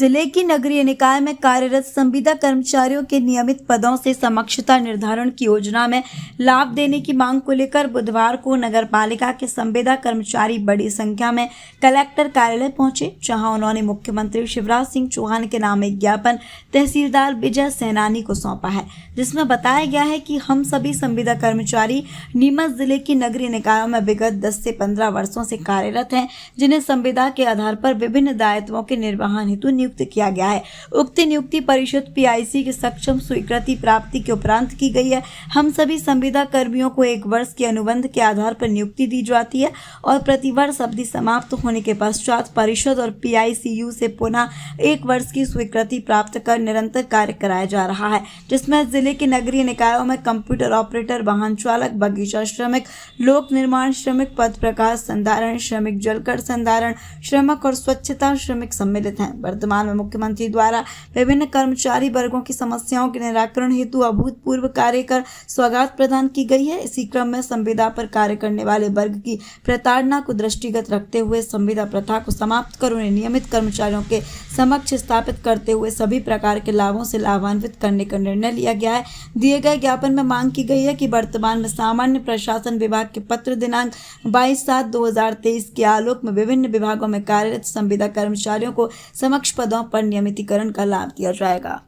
जिले की नगरीय निकाय में कार्यरत संविदा कर्मचारियों के नियमित पदों से समक्षता निर्धारण की योजना में लाभ देने की मांग को लेकर बुधवार को नगर पालिका के संविदा कर्मचारी बड़ी संख्या में कलेक्टर कार्यालय पहुंचे, जहां उन्होंने मुख्यमंत्री शिवराज सिंह चौहान के नाम एक ज्ञापन तहसीलदार विजय सेनानी को सौंपा है, जिसमें बताया गया है कि हम सभी संविदा कर्मचारी नीमच जिले की नगरीय निकायों में विगत 10 से 15 वर्षों से कार्यरत हैं, जिन्हें संविदा के आधार पर विभिन्न दायित्वों के निर्वहन हेतु नियुक्त किया गया है। उक्त नियुक्ति परिषद पीआईसी की सक्षम स्वीकृति प्राप्ति के उपरांत की गई है। हम सभी संविदा कर्मियों को 1 वर्ष के अनुबंध के आधार पर नियुक्ति दी जाती है और प्रतिवर्ष अवधि समाप्त होने के पश्चात परिषद और पीआईसीयू से पुनः 1 वर्ष की स्वीकृति प्राप्त कर निरंतर कार्य कराया जा रहा है, जिसमें जिले के नगरीय निकायों में कंप्यूटर ऑपरेटर, वाहन चालक, बगीचा श्रमिक, लोक निर्माण श्रमिक, पथ प्रकाश संधारण श्रमिक, जलकर संधारण श्रमिक और स्वच्छता श्रमिक सम्मिलित हैं। वर्तमान में मुख्यमंत्री द्वारा विभिन्न कर्मचारी वर्गों की समस्याओं के निराकरण हेतु अभूतपूर्व कार्य कर सौगात प्रदान की गई है। इसी क्रम में संविदा पर कार्य करने वाले वर्ग की प्रताड़ना को दृष्टिगत रखते हुए संविदा प्रथा को समाप्त कर उन्हें नियमित कर्मचारियों के समक्ष स्थापित करते हुए सभी प्रकार के लाभों से लाभान्वित करने का निर्णय लिया गया है। दिए गए ज्ञापन में मांग की गई है कि वर्तमान में सामान्य प्रशासन विभाग के पत्र दिनांक 22/7/2023 के आलोक में विभिन्न विभागों में कार्यरत संविदा कर्मचारियों को समक्ष पदों पर नियमितीकरण का लाभ दिया जाएगा।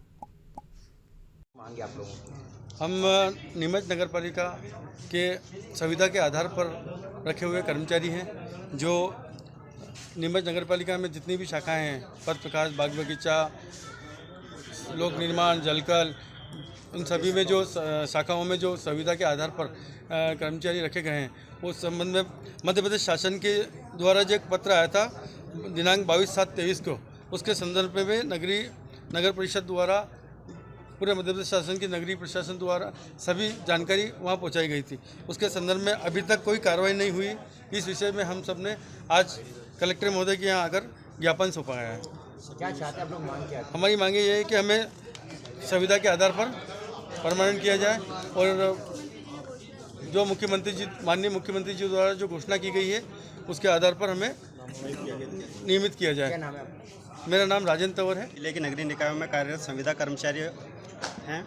हम नीमच नगर पालिका के संविदा के आधार पर रखे हुए कर्मचारी हैं, जो नीमच नगर पालिका में जितनी भी शाखाएं हैं, पथ प्रकाश, बाग बगीचा, लोक निर्माण, जलकल, उन सभी में जो शाखाओं में जो संविदा के आधार पर कर्मचारी रखे गए हैं, उस संबंध में मध्य प्रदेश शासन के द्वारा जो एक पत्र आया था दिनांक 22/7/23 को, उसके संदर्भ में नगर परिषद द्वारा पूरे मध्य प्रदेश शासन की नगरीय प्रशासन द्वारा सभी जानकारी वहां पहुंचाई गई थी। उसके संदर्भ में अभी तक कोई कार्रवाई नहीं हुई। इस विषय में हम सब ने आज कलेक्टर महोदय के यहाँ आकर ज्ञापन सौंपा गया है। क्या चाहते हैं आप लोग? मांग क्या है? हमारी मांगे ये है कि हमें संविदा के आधार पर परमानेंट किया जाए और जो माननीय मुख्यमंत्री जी द्वारा जो घोषणा की गई है उसके आधार पर हमें नियमित किया जाए। क्या नाम है आपका? मेरा नाम राजेंद्र तंवर है। जिले के नगरीय निकायों में कार्यरत संविदा कर्मचारी हैं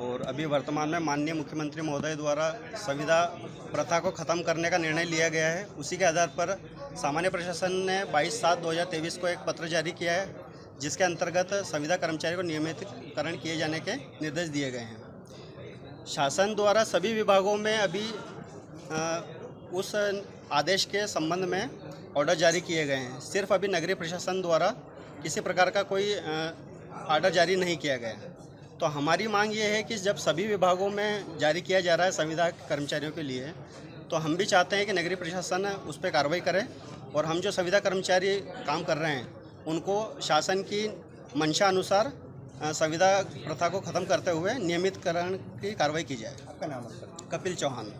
और अभी वर्तमान में माननीय मुख्यमंत्री महोदय द्वारा संविदा प्रथा को ख़त्म करने का निर्णय लिया गया है। उसी के आधार पर सामान्य प्रशासन ने 22/7/2023 को एक पत्र जारी किया है, जिसके अंतर्गत संविदा कर्मचारी को नियमितीकरण किए जाने के निर्देश दिए गए हैं। शासन द्वारा सभी विभागों में अभी उस आदेश के संबंध में ऑर्डर जारी किए गए हैं। सिर्फ अभी नगरीय प्रशासन द्वारा किसी प्रकार का कोई ऑर्डर जारी नहीं किया गया है। तो हमारी मांग ये है कि जब सभी विभागों में जारी किया जा रहा है संविदा कर्मचारियों के लिए, तो हम भी चाहते हैं कि नगरीय प्रशासन उस पर कार्रवाई करे और हम जो संविदा कर्मचारी काम कर रहे हैं उनको शासन की मंशा अनुसार संविदा प्रथा को ख़त्म करते हुए नियमितकरण की कार्रवाई की जाए। आपका नाम है? कपिल चौहान।